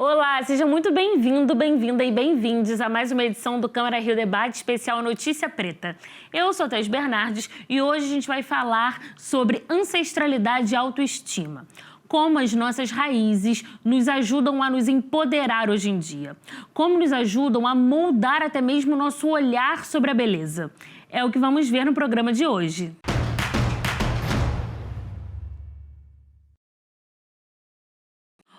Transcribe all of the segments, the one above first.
Olá, seja muito bem-vindo, bem-vinda e bem-vindes a mais uma edição do Câmara Rio Debate especial Notícia Preta. Eu sou a Thaís Bernardes e hoje a gente vai falar sobre ancestralidade e autoestima. Como as nossas raízes nos ajudam a nos empoderar hoje em dia. Como nos ajudam a moldar até mesmo o nosso olhar sobre a beleza. É o que vamos ver no programa de hoje.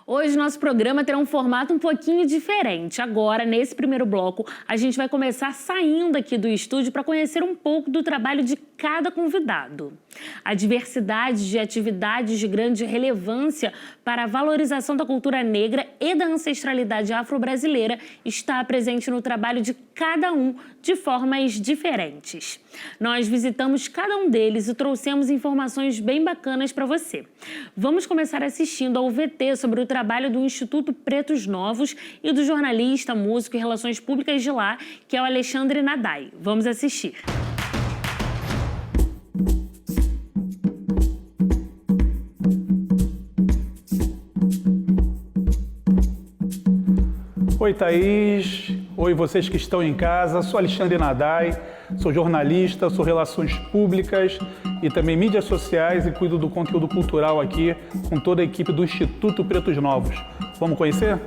Hoje nosso programa terá um formato um pouquinho diferente. Agora, nesse primeiro bloco, a gente vai começar saindo aqui do estúdio para conhecer um pouco do trabalho de cada convidado. A diversidade de atividades de grande relevância para a valorização da cultura negra e da ancestralidade afro-brasileira está presente no trabalho de cada um de formas diferentes. Nós visitamos cada um deles e trouxemos informações bem bacanas para você. Vamos começar assistindo ao VT sobre o trabalho do Instituto Pretos Novos e do jornalista, músico e relações públicas de lá, que é o Alexandre Nadai. Vamos assistir. Oi, Thaís. Oi, vocês que estão em casa. Sou Alexandre Nadai, sou jornalista, sou relações públicas e também mídias sociais e cuido do conteúdo cultural aqui com toda a equipe do Instituto Pretos Novos. Vamos conhecer?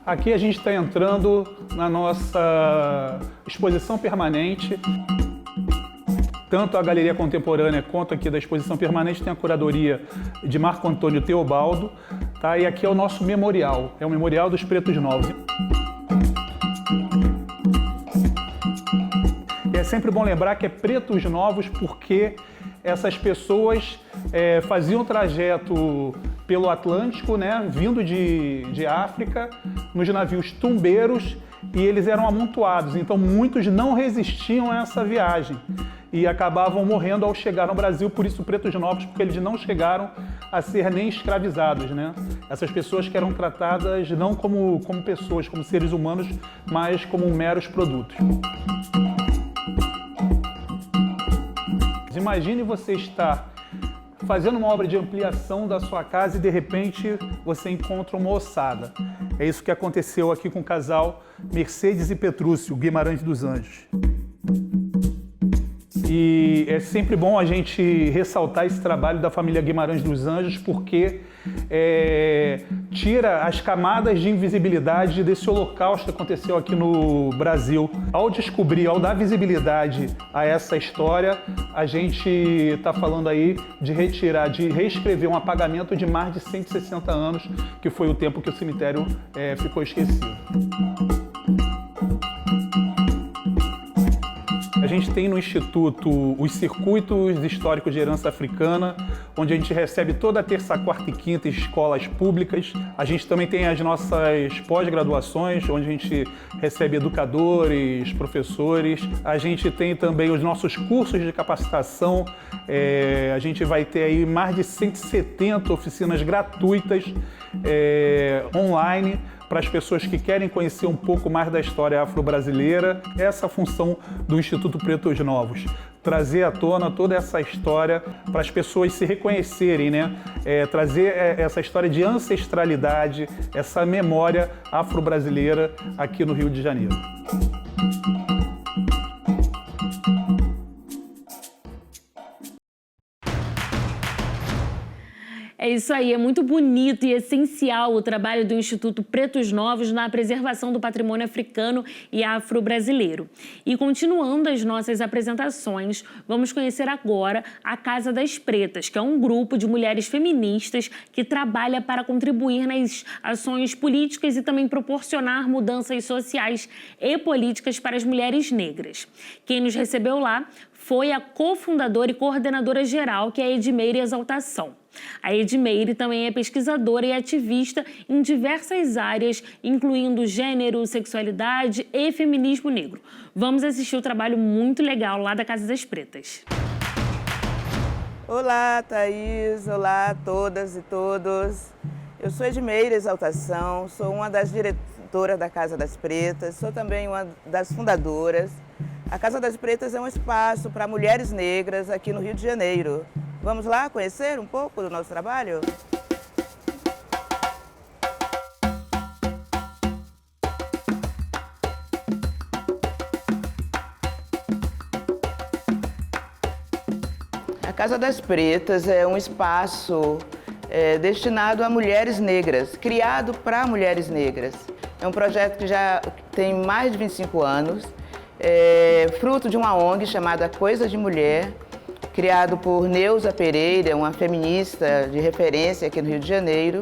Aqui a gente está entrando na nossa exposição permanente. Tanto a Galeria Contemporânea quanto aqui da Exposição Permanente tem a curadoria de Marco Antônio Teobaldo, tá? E aqui é o nosso memorial, é o Memorial dos Pretos Novos. E é sempre bom lembrar que é Pretos Novos porque essas pessoas faziam o trajeto pelo Atlântico, né, vindo de África, nos navios tumbeiros, e eles eram amontoados, então muitos não resistiam a essa viagem e acabavam morrendo ao chegar no Brasil, por isso Pretos Novos, porque eles não chegaram a ser nem escravizados, né? Essas pessoas que eram tratadas não como pessoas, como seres humanos, mas como meros produtos. Imagine você estar fazendo uma obra de ampliação da sua casa e de repente você encontra uma ossada. É isso que aconteceu aqui com o casal Mercedes e Petrúcio Guimarães dos Anjos. E é sempre bom a gente ressaltar esse trabalho da família Guimarães dos Anjos porque tira as camadas de invisibilidade desse holocausto que aconteceu aqui no Brasil. Ao descobrir, ao dar visibilidade a essa história, a gente está falando aí de reescrever um apagamento de mais de 160 anos, que foi o tempo que o cemitério ficou esquecido. A gente tem no Instituto os circuitos históricos de herança africana, onde a gente recebe toda terça, quarta e quinta escolas públicas. A gente também tem as nossas pós-graduações, onde a gente recebe educadores, professores. A gente tem também os nossos cursos de capacitação. A gente vai ter aí mais de 170 oficinas gratuitas online, para as pessoas que querem conhecer um pouco mais da história afro-brasileira. Essa é a função do Instituto Pretos Novos, trazer à tona toda essa história para as pessoas se reconhecerem, né? Trazer essa história de ancestralidade, essa memória afro-brasileira aqui no Rio de Janeiro. É isso aí, é muito bonito e essencial o trabalho do Instituto Pretos Novos na preservação do patrimônio africano e afro-brasileiro. E continuando as nossas apresentações, vamos conhecer agora a Casa das Pretas, que é um grupo de mulheres feministas que trabalha para contribuir nas ações políticas e também proporcionar mudanças sociais e políticas para as mulheres negras. Quem nos recebeu lá foi a cofundadora e coordenadora geral, que é a Edmeire Exaltação. A Edmeire também é pesquisadora e ativista em diversas áreas, incluindo gênero, sexualidade e feminismo negro. Vamos assistir o trabalho muito legal lá da Casa das Pretas. Olá, Thaís. Olá a todas e todos. Eu sou Edmeire Exaltação, sou uma das diretoras da Casa das Pretas, sou também uma das fundadoras. A Casa das Pretas é um espaço para mulheres negras aqui no Rio de Janeiro. Vamos lá conhecer um pouco do nosso trabalho? A Casa das Pretas é um espaço destinado a mulheres negras, criado para mulheres negras. É um projeto que já tem mais de 25 anos, fruto de uma ONG chamada Coisa de Mulher, criado por Neuza Pereira, uma feminista de referência aqui no Rio de Janeiro.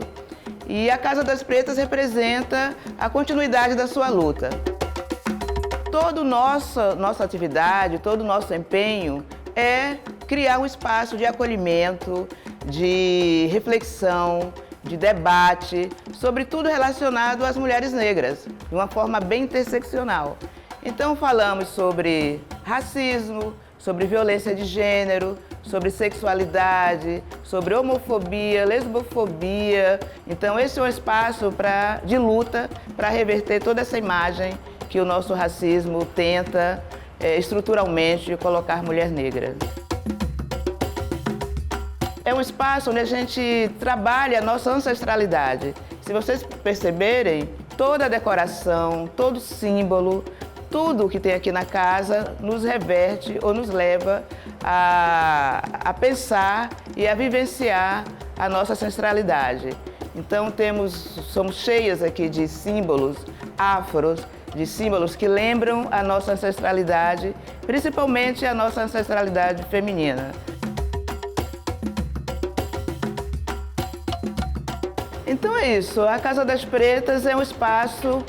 E a Casa das Pretas representa a continuidade da sua luta. Toda nossa atividade, todo o nosso empenho é criar um espaço de acolhimento, de reflexão, de debate, sobre tudo relacionado às mulheres negras, de uma forma bem interseccional. Então falamos sobre racismo, sobre violência de gênero, sobre sexualidade, sobre homofobia, lesbofobia. Então esse é um espaço de luta para reverter toda essa imagem que o nosso racismo tenta estruturalmente colocar mulher negra. É um espaço onde a gente trabalha a nossa ancestralidade. Se vocês perceberem, toda a decoração, todo símbolo, tudo que tem aqui na casa nos reverte ou nos leva a pensar e a vivenciar a nossa ancestralidade. Então somos cheias aqui de símbolos afros, de símbolos que lembram a nossa ancestralidade, principalmente a nossa ancestralidade feminina. Então é isso, a Casa das Pretas é um espaço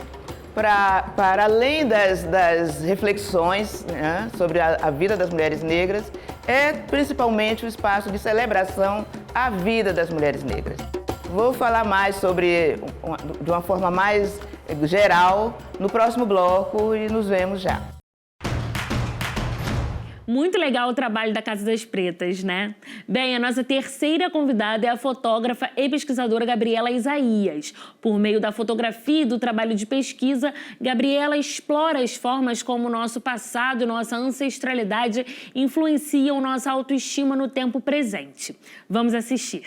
para além das reflexões, né, sobre a vida das mulheres negras, é principalmente um espaço de celebração à vida das mulheres negras. Vou falar mais de uma forma mais geral no próximo bloco e nos vemos já. Muito legal o trabalho da Casa das Pretas, né? Bem, a nossa terceira convidada é a fotógrafa e pesquisadora Gabriela Isaías. Por meio da fotografia e do trabalho de pesquisa, Gabriela explora as formas como o nosso passado e nossa ancestralidade influenciam nossa autoestima no tempo presente. Vamos assistir.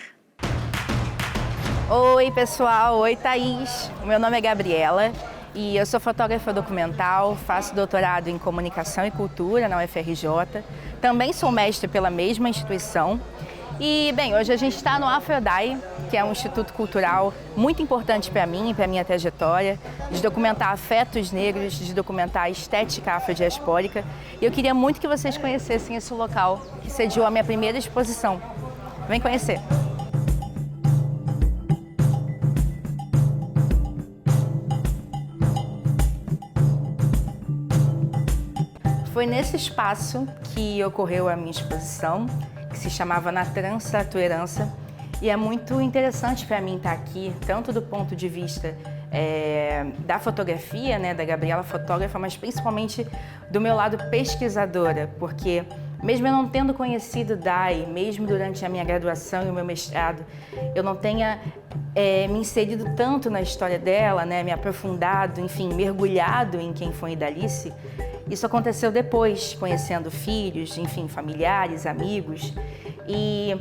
Oi, pessoal. Oi, Thaís. O meu nome é Gabriela. E eu sou fotógrafa documental, faço doutorado em Comunicação e Cultura na UFRJ. Também sou mestre pela mesma instituição. E, bem, hoje a gente está no Afrodai, que é um instituto cultural muito importante para mim e para a minha trajetória, de documentar afetos negros, de documentar a estética afrodiaspórica. E eu queria muito que vocês conhecessem esse local, que sediou a minha primeira exposição. Vem conhecer! Foi nesse espaço que ocorreu a minha exposição, que se chamava Na Trança a Tua Herança. E é muito interessante para mim estar aqui, tanto do ponto de vista da fotografia, né, da Gabriela fotógrafa, mas principalmente do meu lado pesquisadora, porque mesmo eu não tendo conhecido Dai, mesmo durante a minha graduação e o meu mestrado, eu não tenha me inserido tanto na história dela, né, me aprofundado, enfim, mergulhado em quem foi Idalice. Isso aconteceu depois, conhecendo filhos, enfim, familiares, amigos. E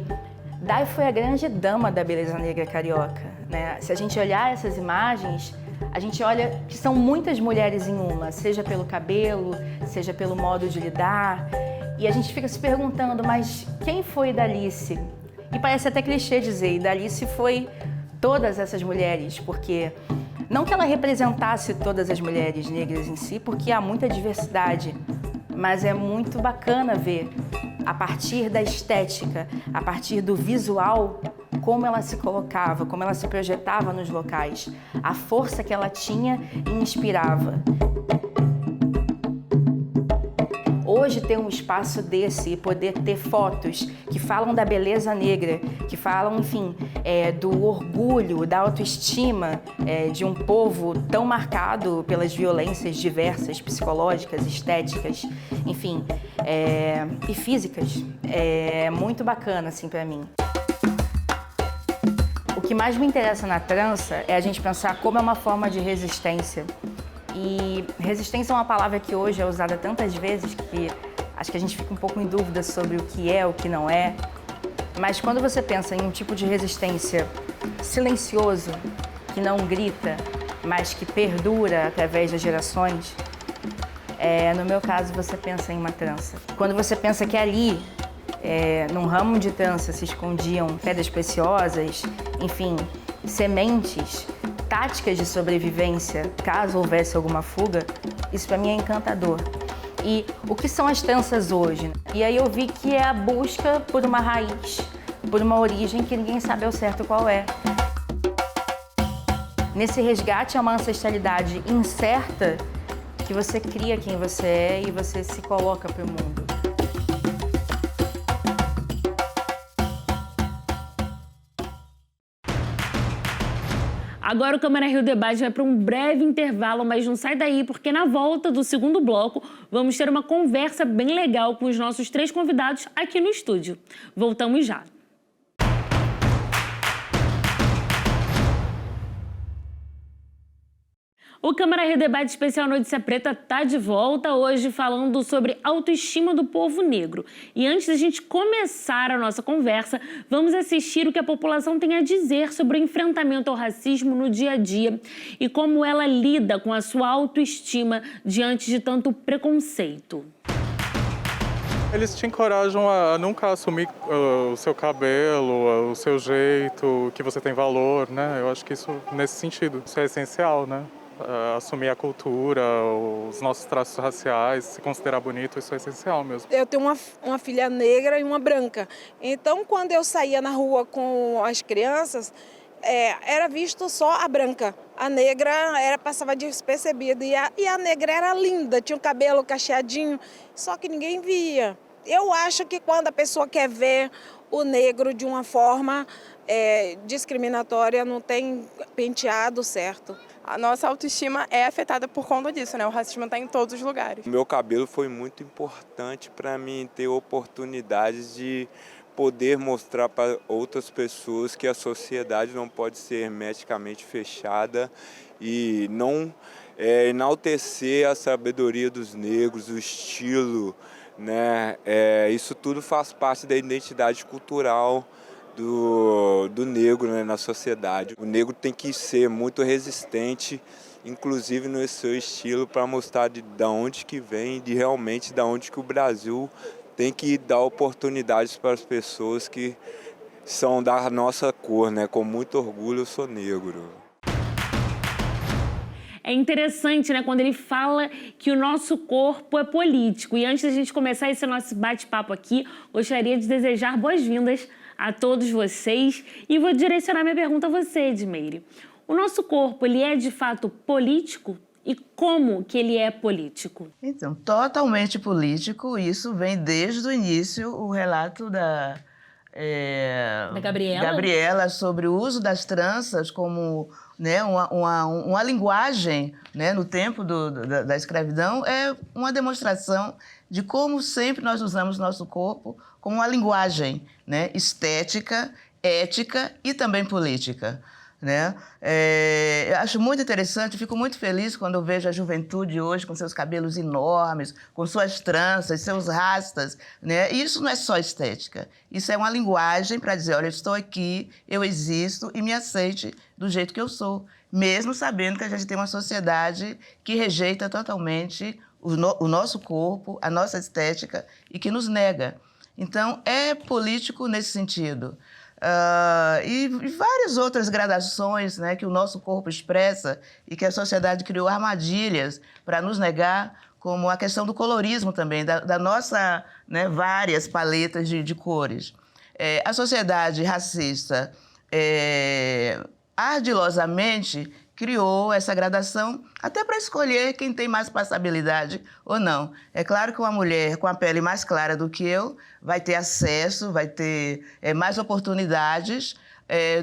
Dai foi a grande dama da beleza negra carioca, né? Se a gente olhar essas imagens, a gente olha que são muitas mulheres em uma, seja pelo cabelo, seja pelo modo de lidar. E a gente fica se perguntando, mas quem foi Idalice? E parece até clichê dizer, Idalice foi todas essas mulheres, porque não que ela representasse todas as mulheres negras em si, porque há muita diversidade, mas é muito bacana ver, a partir da estética, a partir do visual, como ela se colocava, como ela se projetava nos locais, a força que ela tinha e inspirava. Hoje ter um espaço desse e poder ter fotos que falam da beleza negra, que falam, enfim, do orgulho, da autoestima de um povo tão marcado pelas violências diversas, psicológicas, estéticas, enfim, e físicas, é muito bacana, assim, para mim. O que mais me interessa na trança é a gente pensar como é uma forma de resistência. E resistência é uma palavra que hoje é usada tantas vezes que acho que a gente fica um pouco em dúvida sobre o que é, o que não é. Mas quando você pensa em um tipo de resistência silencioso, que não grita, mas que perdura através das gerações, no meu caso, você pensa em uma trança. Quando você pensa que ali, num ramo de trança, se escondiam pedras preciosas, enfim, sementes, táticas de sobrevivência, caso houvesse alguma fuga, isso para mim é encantador. E o que são as tranças hoje? E aí eu vi que é a busca por uma raiz, por uma origem que ninguém sabe ao certo qual é. Nesse resgate a uma ancestralidade incerta, que você cria quem você é e você se coloca para o mundo. Agora o Câmara Rio Debate vai para um breve intervalo, mas não sai daí, porque na volta do segundo bloco vamos ter uma conversa bem legal com os nossos 3 convidados aqui no estúdio. Voltamos já. O Câmara Rio Debate Especial Notícia Preta está de volta hoje falando sobre autoestima do povo negro. E antes da gente começar a nossa conversa, vamos assistir o que a população tem a dizer sobre o enfrentamento ao racismo no dia a dia e como ela lida com a sua autoestima diante de tanto preconceito. Eles te encorajam a nunca assumir o seu cabelo, o seu jeito, que você tem valor, né? Eu acho que isso, nesse sentido, isso é essencial, né? Assumir a cultura, os nossos traços raciais, se considerar bonito, isso é essencial mesmo. Eu tenho uma filha negra e uma branca. Então, quando eu saía na rua com as crianças, era visto só a branca. A negra passava despercebida. E a negra era linda, tinha o cabelo cacheadinho, só que ninguém via. Eu acho que quando a pessoa quer ver o negro de uma forma discriminatória, não tem penteado certo. A nossa autoestima é afetada por conta disso, né? O racismo está em todos os lugares. O meu cabelo foi muito importante para mim ter oportunidades de poder mostrar para outras pessoas que a sociedade não pode ser hermeticamente fechada e não enaltecer a sabedoria dos negros, o estilo, né? Isso tudo faz parte da identidade cultural do negro, né, na sociedade. O negro tem que ser muito resistente, inclusive no seu estilo, para mostrar de onde que vem, de realmente de onde que o Brasil tem que dar oportunidades para as pessoas que são da nossa cor, né? Com muito orgulho eu sou negro. É interessante, né, quando ele fala que o nosso corpo é político. E antes da gente começar esse nosso bate-papo aqui, gostaria de desejar boas-vindas a todos vocês e vou direcionar minha pergunta a você, Edmeire. O nosso corpo, ele é de fato político? E como que ele é político? Então, totalmente político. Isso vem desde o início, o relato da Gabriela sobre o uso das tranças como, né, uma linguagem, né, no tempo da escravidão, é uma demonstração de como sempre nós usamos nosso corpo como uma linguagem, né, estética, ética e também política. Né? Eu acho muito interessante, fico muito feliz quando eu vejo a juventude hoje com seus cabelos enormes, com suas tranças, seus rastas, né? E isso não é só estética, isso é uma linguagem para dizer, olha, eu estou aqui, eu existo e me aceite do jeito que eu sou, mesmo sabendo que a gente tem uma sociedade que rejeita totalmente o nosso corpo, a nossa estética e que nos nega. Então, é político nesse sentido. E várias outras gradações, né, que o nosso corpo expressa e que a sociedade criou armadilhas para nos negar, como a questão do colorismo também, da nossa, né, várias paletas de cores. A sociedade racista ardilosamente criou essa gradação até para escolher quem tem mais passabilidade ou não. É claro que uma mulher com a pele mais clara do que eu vai ter acesso, vai ter mais oportunidades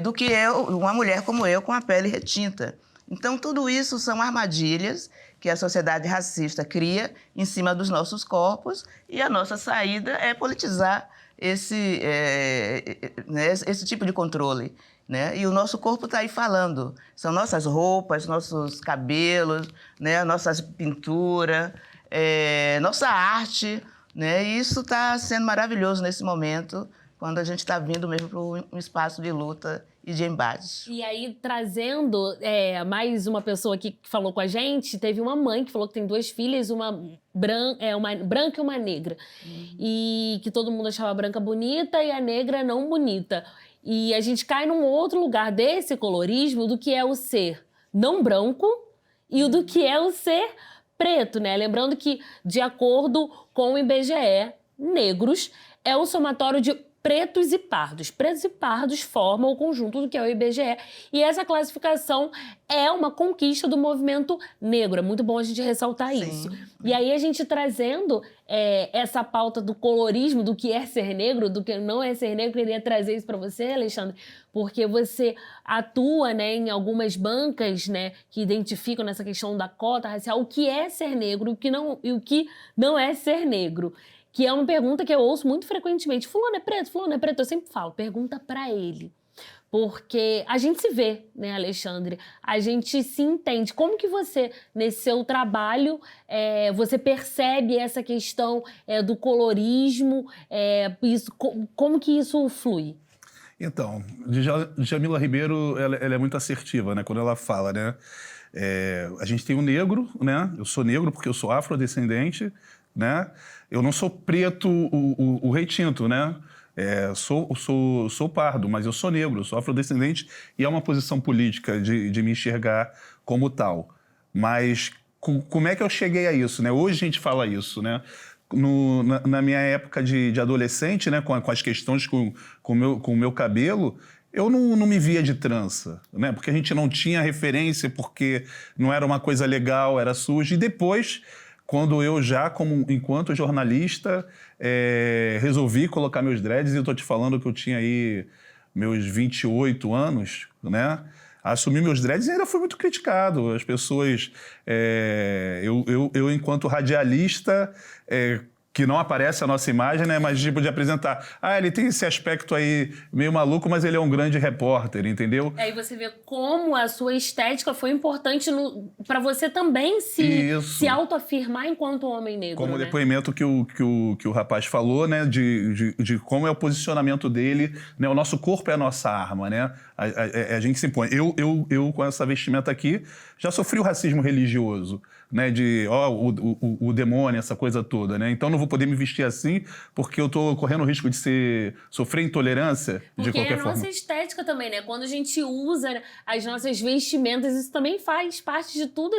do que uma mulher como eu com a pele retinta. Então, tudo isso são armadilhas que a sociedade racista cria em cima dos nossos corpos e a nossa saída é politizar esse tipo de controle. Né? E o nosso corpo está aí falando. São nossas roupas, nossos cabelos, né? Nossas pinturas, nossa arte. Né? E isso está sendo maravilhoso nesse momento quando a gente está vindo mesmo para um espaço de luta e de embate. E aí, trazendo mais uma pessoa aqui que falou com a gente, teve uma mãe que falou que tem 2 filhas, uma branca e uma negra. E que todo mundo achava a branca bonita e a negra não bonita. E a gente cai num outro lugar desse colorismo do que é o ser não branco e o do que é o ser preto, né? Lembrando que, de acordo com o IBGE, negros é o somatório de pretos e pardos. Pretos e pardos formam o conjunto do que é o IBGE. E essa classificação é uma conquista do movimento negro. É muito bom a gente ressaltar isso. E aí a gente trazendo essa pauta do colorismo, do que é ser negro, do que não é ser negro, eu queria trazer isso para você, Alexandre, porque você atua, né, em algumas bancas, né, que identificam nessa questão da cota racial, o que é ser negro e o que não é ser negro. Que é uma pergunta que eu ouço muito frequentemente. Fulano é preto, fulano é preto. Eu sempre falo, pergunta pra ele. Porque a gente se vê, né, Alexandre? A gente se entende. Como que você, nesse seu trabalho, você percebe essa questão do colorismo? Como que isso flui? Então, Djamila Ribeiro, ela é muito assertiva, né? Quando ela fala, né? A gente tem o negro, né? Eu sou negro porque eu sou afrodescendente, né? Eu não sou preto, o rei tinto, né? Sou pardo, mas eu sou negro, sou afrodescendente e é uma posição política de me enxergar como tal. Mas como é que eu cheguei a isso, né? Hoje a gente fala isso, né? Na minha época de adolescente, né? Com as questões com o meu cabelo, eu não me via de trança, né? Porque a gente não tinha referência, porque não era uma coisa legal, era sujo. E depois, quando eu já, enquanto jornalista, resolvi colocar meus dreads, e eu tô te falando que eu tinha aí meus 28 anos, né? Assumi meus dreads e ainda fui muito criticado. As pessoas... eu enquanto radialista... que não aparece a nossa imagem, né? Mas tipo de apresentar. Ele tem esse aspecto aí meio maluco, mas ele é um grande repórter, entendeu? Aí você vê como a sua estética foi importante para você também se autoafirmar enquanto homem negro. Como o né? depoimento que o rapaz falou, né? De como é o posicionamento dele, né? O nosso corpo é a nossa arma, né? A gente se impõe. Eu, com essa vestimenta aqui, já sofri o racismo religioso, né? O demônio, essa coisa toda, né? Então não vou poder me vestir assim porque eu tô correndo o risco de sofrer intolerância de qualquer forma. Porque é a nossa estética também, né? Quando a gente usa as nossas vestimentas, isso também faz parte de tudo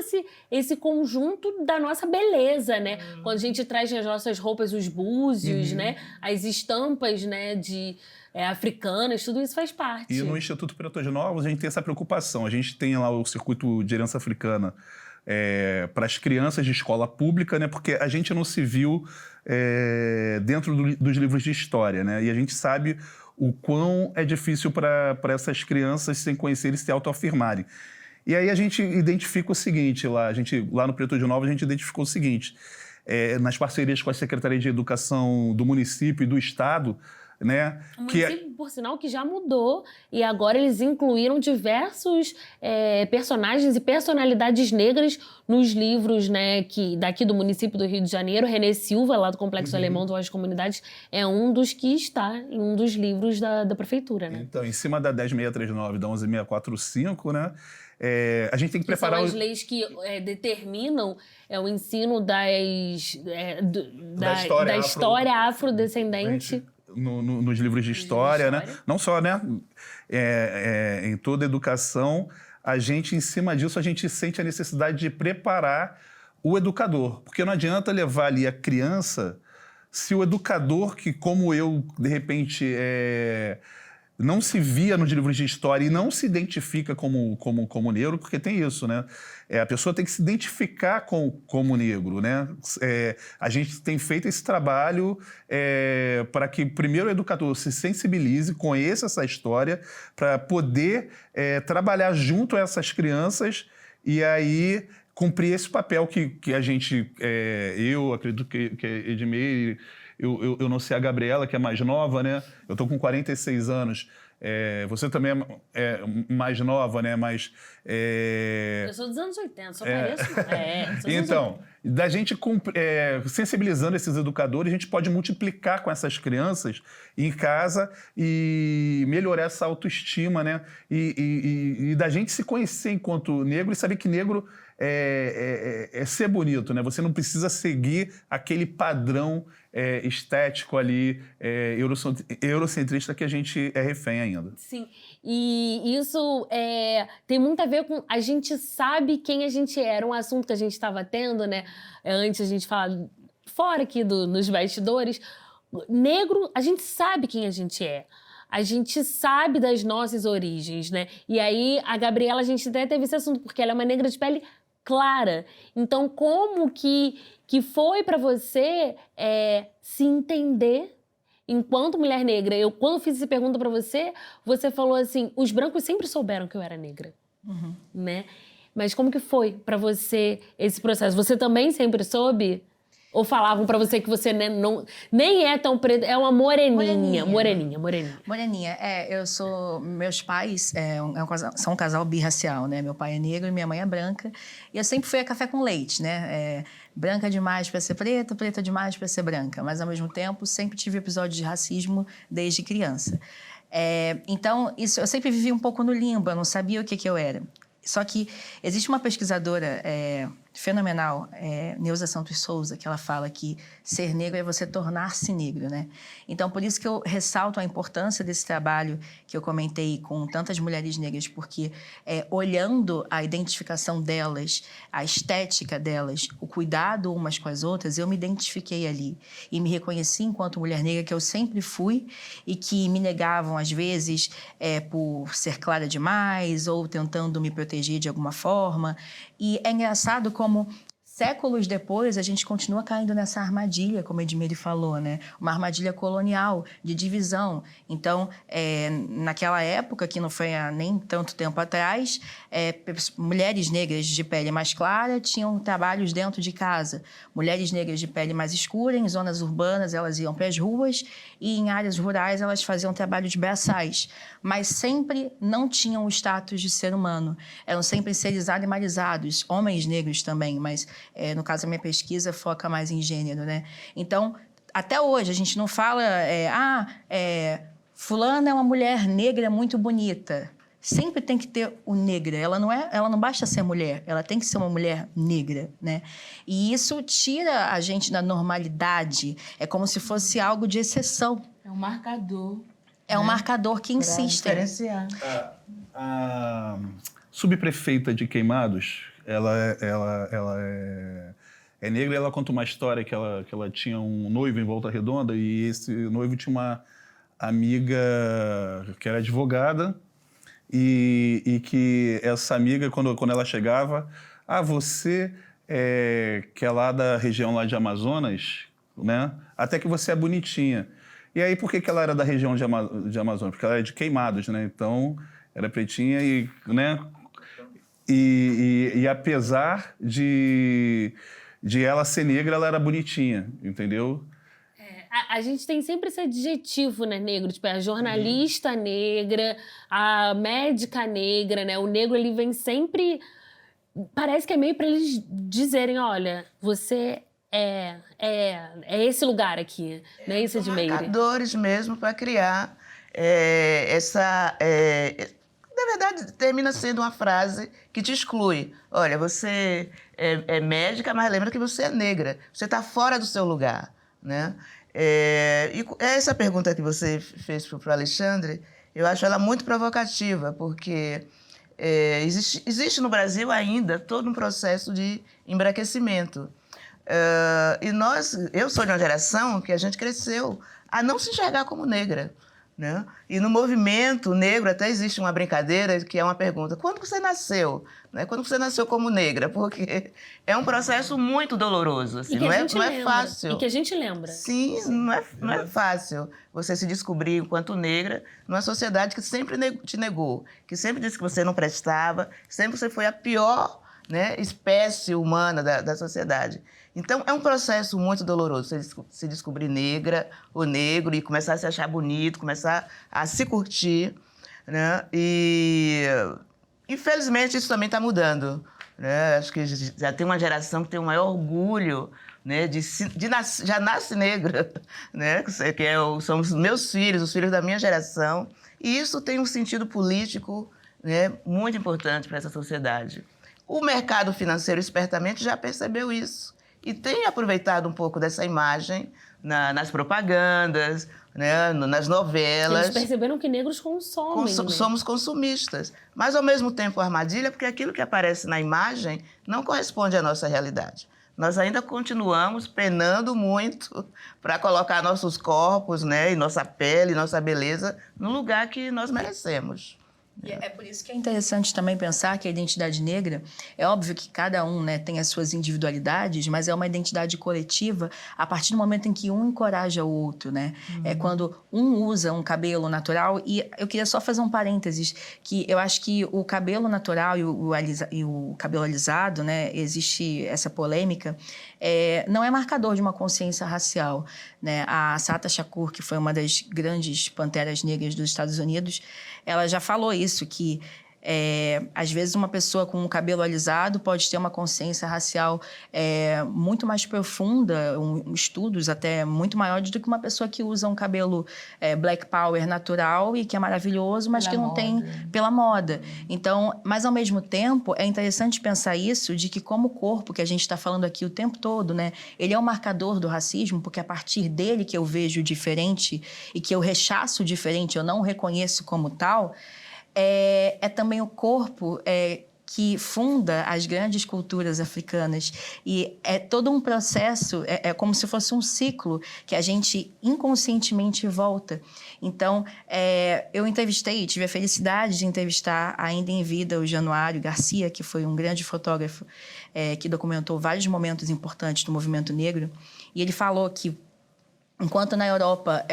esse conjunto da nossa beleza, né? Quando a gente traz nas nossas roupas os búzios, né? As estampas, né? Africanas, tudo isso faz parte. E no Instituto Pretos Novos a gente tem essa preocupação. A gente tem lá o circuito de herança africana para as crianças de escola pública, né? Porque a gente não se viu dentro dos livros de história, né? E a gente sabe o quão é difícil para essas crianças se conhecerem e se autoafirmarem. E aí a gente identifica o seguinte, lá no Pretos Novos a gente identificou o seguinte, nas parcerias com a Secretaria de Educação do município e do Estado, né? O município, por sinal, que já mudou e agora eles incluíram diversos personagens e personalidades negras nos livros, né, daqui do município do Rio de Janeiro. René Silva, lá do Complexo Alemão do Voz das Comunidades, é um dos que está em um dos livros da prefeitura, né? Então, em cima da 10.639 e da 11.645, né? A gente tem que preparar... São as leis que determinam o ensino da história afrodescendente. Nos livros de história, né? Não só, né? Em toda a educação, a gente, em cima disso, a gente sente a necessidade de preparar o educador. Porque não adianta levar ali a criança se o educador, que como eu, de repente, não se via nos livros de história e não se identifica como negro, porque tem isso, né? A pessoa tem que se identificar como negro, né? A gente tem feito esse trabalho para que primeiro o educador se sensibilize, conheça essa história, para poder trabalhar junto a essas crianças e aí cumprir esse papel que a gente, eu acredito que Edmei, eu não sei a Gabriela, que é mais nova, né? Eu tô com 46 anos. Você também é mais nova, né? Mas... Eu sou dos anos 80, só pareço. Então, da gente sensibilizando esses educadores, a gente pode multiplicar com essas crianças em casa e melhorar essa autoestima, né? E da gente se conhecer enquanto negro e saber que negro é ser bonito, né? Você não precisa seguir aquele padrão estético ali, eurocentrista que a gente é refém ainda. Sim, e isso tem muito a ver com a gente sabe quem a gente é. Era um assunto que a gente estava tendo, né? Antes a gente falar fora aqui nos bastidores. Negro, a gente sabe quem a gente é. A gente sabe das nossas origens, né? E aí, a Gabriela, a gente até teve esse assunto, porque ela é uma negra de pele clara. Então, como que foi para você se entender enquanto mulher negra? Eu, quando fiz essa pergunta para você, você falou assim, os brancos sempre souberam que eu era negra, né? Mas como que foi para você esse processo? Você também sempre soube? Ou falavam pra você que você nem é tão preta, é uma moreninha. Moreninha, eu sou... Meus pais são um casal birracial, né? Meu pai é negro e minha mãe é branca. E eu sempre fui a café com leite, né? Branca demais pra ser preta, preta demais pra ser branca. Mas, ao mesmo tempo, sempre tive episódios de racismo desde criança. Então, isso, eu sempre vivi um pouco no limbo, eu não sabia o que eu era. Só que existe uma pesquisadora fenomenal, Neuza Santos Souza, que ela fala que ser negro é você tornar-se negro, né? Então, por isso que eu ressalto a importância desse trabalho que eu comentei com tantas mulheres negras, porque olhando a identificação delas, a estética delas, o cuidado umas com as outras, eu me identifiquei ali e me reconheci enquanto mulher negra que eu sempre fui e que me negavam, às vezes, por ser clara demais ou tentando me proteger de alguma forma. E é engraçado como séculos depois a gente continua caindo nessa armadilha, como a Edmire falou, né? Uma armadilha colonial, de divisão. Então, naquela época, que não foi há nem tanto tempo atrás, mulheres negras de pele mais clara tinham trabalhos dentro de casa. Mulheres negras de pele mais escura, em zonas urbanas, elas iam para as ruas e em áreas rurais elas faziam trabalhos braçais. Mas sempre não tinham o status de ser humano. Eram sempre seres animalizados, homens negros também, mas no caso a minha pesquisa foca mais em gênero, né? Então, até hoje a gente não fala, fulana é uma mulher negra muito bonita. Sempre tem que ter o negra. Ela não basta ser mulher, ela tem que ser uma mulher negra, né? E isso tira a gente da normalidade. É como se fosse algo de exceção. É um marcador. É um marcador que insiste. Diferenciar. A subprefeita de Queimados, ela é negra e ela conta uma história que ela tinha um noivo em Volta Redonda e esse noivo tinha uma amiga que era advogada e que essa amiga, quando ela chegava, você que é lá da região lá de Amazonas, né? Até que você é bonitinha. E aí, por que ela era da região de Amazonas? Porque ela era de Queimados, né? Então, era pretinha e, né? E apesar de ela ser negra, ela era bonitinha, entendeu? A gente tem sempre esse adjetivo, né, negro? Tipo, a jornalista negra, a médica negra, né? O negro, ele vem sempre... Parece que é meio para eles dizerem, olha, você é esse lugar aqui, né? Isso de meio. Marcadores mesmo para criar essa... Na verdade, termina sendo uma frase que te exclui. Olha, você é médica, mas lembra que você é negra. Você está fora do seu lugar, né? E essa pergunta que você fez para o Alexandre, eu acho ela muito provocativa, porque existe no Brasil ainda todo um processo de embranquecimento. Eu sou de uma geração que a gente cresceu a não se enxergar como negra, né? E no movimento negro até existe uma brincadeira que é uma pergunta: quando você nasceu? Né? Quando você nasceu como negra? Porque é um processo muito doloroso, assim, não é fácil. E que a gente lembra. Sim, não é fácil você se descobrir enquanto negra numa sociedade que sempre te negou, que sempre disse que você não prestava, que sempre você foi a pior, né, espécie humana da sociedade. Então, é um processo muito doloroso você se descobrir negra ou negro e começar a se achar bonito, começar a se curtir. né? E, infelizmente, isso também está mudando, né? Acho que já tem uma geração que tem um maior orgulho, né, já nasce negra, né? São os meus filhos, os filhos da minha geração. E isso tem um sentido político, né, muito importante para essa sociedade. O mercado financeiro, espertamente, já percebeu isso e tem aproveitado um pouco dessa imagem nas propagandas, né, nas novelas. Eles perceberam que negros consomem. Né? Somos consumistas. Mas, ao mesmo tempo, armadilha, porque aquilo que aparece na imagem não corresponde à nossa realidade. Nós ainda continuamos penando muito para colocar nossos corpos, né, e nossa pele, nossa beleza no lugar que nós merecemos. E é por isso que é interessante também pensar que a identidade negra, é óbvio que cada um, né, tem as suas individualidades, mas é uma identidade coletiva a partir do momento em que um encoraja o outro, né? É quando um usa um cabelo natural. E eu queria só fazer um parênteses, que eu acho que o cabelo natural e o cabelo alisado, né, existe essa polêmica, não é marcador de uma consciência racial, né? A Assata Shakur, que foi uma das grandes panteras negras dos Estados Unidos, ela já falou isso, que às vezes uma pessoa com o cabelo alisado pode ter uma consciência racial muito mais profunda, estudos até muito maiores do que uma pessoa que usa um cabelo black power natural e que é maravilhoso, mas que não tem pela moda. Então, mas ao mesmo tempo, é interessante pensar isso, de que como o corpo, que a gente está falando aqui o tempo todo, né, ele é um marcador do racismo, porque a partir dele que eu vejo diferente e que eu rechaço diferente, eu não o reconheço como tal, é também o corpo que funda as grandes culturas africanas. E é todo um processo, é como se fosse um ciclo que a gente inconscientemente volta. Então, eu tive a felicidade de entrevistar ainda em vida o Januário Garcia, que foi um grande fotógrafo que documentou vários momentos importantes do movimento negro. E ele falou que, enquanto na Europa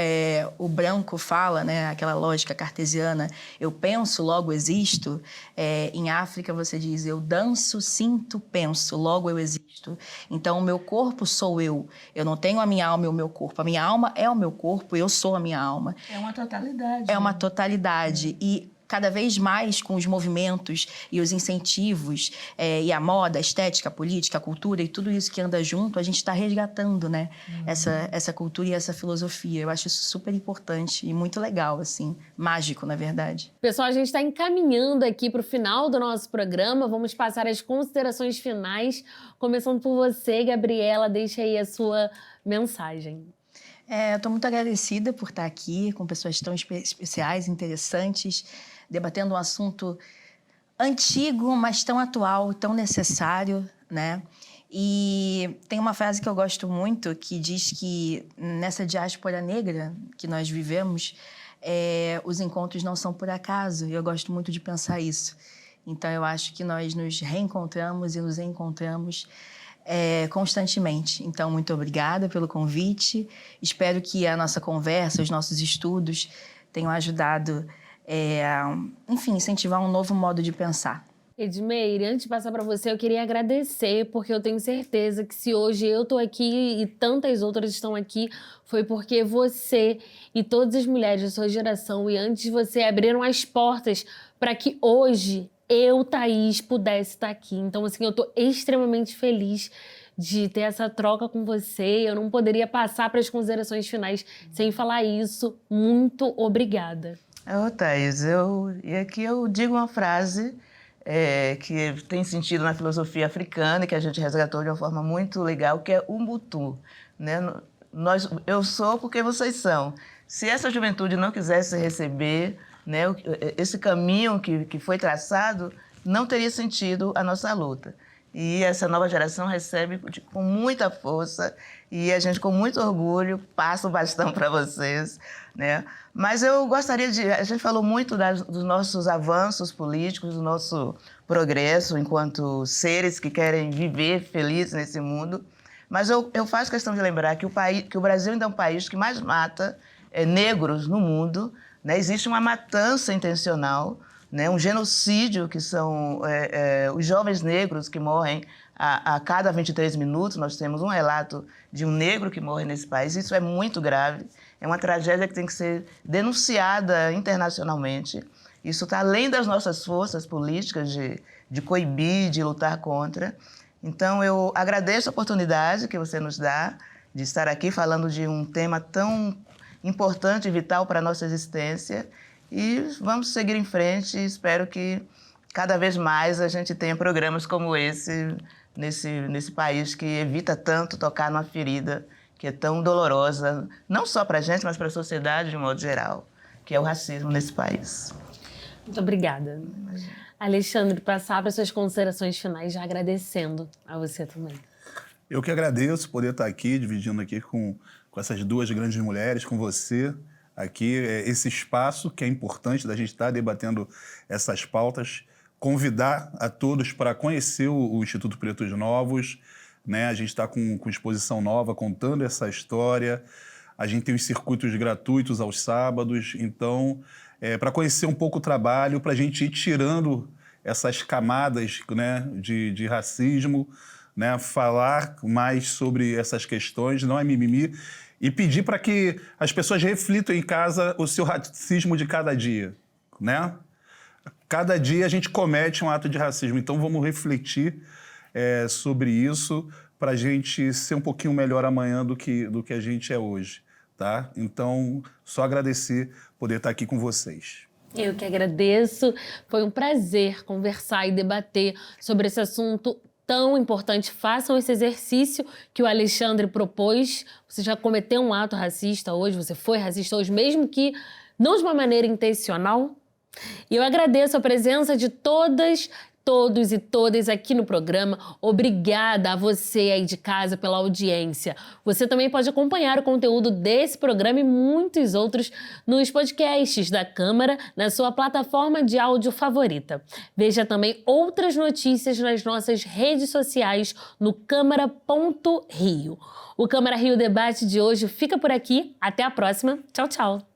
o branco fala, né, aquela lógica cartesiana, eu penso, logo existo, em África você diz, eu danço, sinto, penso, logo eu existo. Então, o meu corpo sou eu. Eu não tenho a minha alma e o meu corpo. A minha alma é o meu corpo, eu sou a minha alma. É uma totalidade. É uma totalidade. E cada vez mais com os movimentos e os incentivos e a moda, a estética, a política, a cultura e tudo isso que anda junto, a gente está resgatando, né, essa cultura e essa filosofia. Eu acho isso super importante e muito legal, assim, mágico, na verdade. Pessoal, a gente está encaminhando aqui para o final do nosso programa. Vamos passar as considerações finais, começando por você, Gabriela. Deixa aí a sua mensagem. Eu estou muito agradecida por estar aqui com pessoas tão especiais, interessantes, debatendo um assunto antigo, mas tão atual, tão necessário, né? E tem uma frase que eu gosto muito que diz que nessa diáspora negra que nós vivemos, os encontros não são por acaso, e eu gosto muito de pensar isso. Então, eu acho que nós nos reencontramos e nos encontramos constantemente. Então, muito obrigada pelo convite. Espero que a nossa conversa, os nossos estudos tenham ajudado enfim, incentivar um novo modo de pensar. Edmeire, antes de passar para você, eu queria agradecer, porque eu tenho certeza que se hoje eu estou aqui e tantas outras estão aqui, foi porque você e todas as mulheres da sua geração e antes de você abriram as portas para que hoje eu, Thaís, pudesse estar aqui. Então, assim, eu estou extremamente feliz de ter essa troca com você. Eu não poderia passar para as considerações finais sem falar isso. Muito obrigada. Thaís, e aqui eu digo uma frase que tem sentido na filosofia africana e que a gente resgatou de uma forma muito legal, que é Ubuntu, né? Eu sou porque vocês são. Se essa juventude não quisesse receber, né, esse caminho que foi traçado, não teria sentido a nossa luta. E essa nova geração recebe com muita força e a gente, com muito orgulho, passa o bastão para vocês, né? Mas eu gostaria a gente falou muito dos nossos avanços políticos, do nosso progresso enquanto seres que querem viver felizes nesse mundo, mas eu faço questão de lembrar que o Brasil ainda é um país que mais mata negros no mundo, né? Existe uma matança intencional, né, um genocídio, que são os jovens negros que morrem a cada 23 minutos. Nós temos um relato de um negro que morre nesse país. Isso é muito grave, é uma tragédia que tem que ser denunciada internacionalmente. Isso está além das nossas forças políticas de coibir, de lutar contra. Então, eu agradeço a oportunidade que você nos dá de estar aqui falando de um tema tão importante e vital para a nossa existência. E vamos seguir em frente. Espero que cada vez mais a gente tenha programas como esse nesse país que evita tanto tocar numa ferida que é tão dolorosa, não só para a gente, mas para a sociedade de um modo geral, que é o racismo nesse país. Muito obrigada. Alexandre, passar para suas considerações finais, já agradecendo a você também. Eu que agradeço poder estar aqui, dividindo aqui com essas duas grandes mulheres, com você aqui, esse espaço que é importante da gente estar debatendo essas pautas, convidar a todos para conhecer o Instituto Pretos Novos, né? A gente está com exposição nova, contando essa história, a gente tem os circuitos gratuitos aos sábados, então, para conhecer um pouco o trabalho, para a gente ir tirando essas camadas, né, de racismo, né, falar mais sobre essas questões, não é mimimi, e pedir para que as pessoas reflitam em casa o seu racismo de cada dia, né? Cada dia a gente comete um ato de racismo, então vamos refletir sobre isso para a gente ser um pouquinho melhor amanhã do que a gente é hoje, tá? Então, só agradecer poder estar aqui com vocês. Eu que agradeço. Foi um prazer conversar e debater sobre esse assunto tão importante. Façam esse exercício que o Alexandre propôs. Você já cometeu um ato racista hoje, você foi racista hoje, mesmo que não de uma maneira intencional. E eu agradeço a presença de todas, todos e todas aqui no programa. Obrigada a você aí de casa pela audiência. Você também pode acompanhar o conteúdo desse programa e muitos outros nos podcasts da Câmara, na sua plataforma de áudio favorita. Veja também outras notícias nas nossas redes sociais no Câmara.rio. O Câmara Rio Debate de hoje fica por aqui. Até a próxima. Tchau, tchau.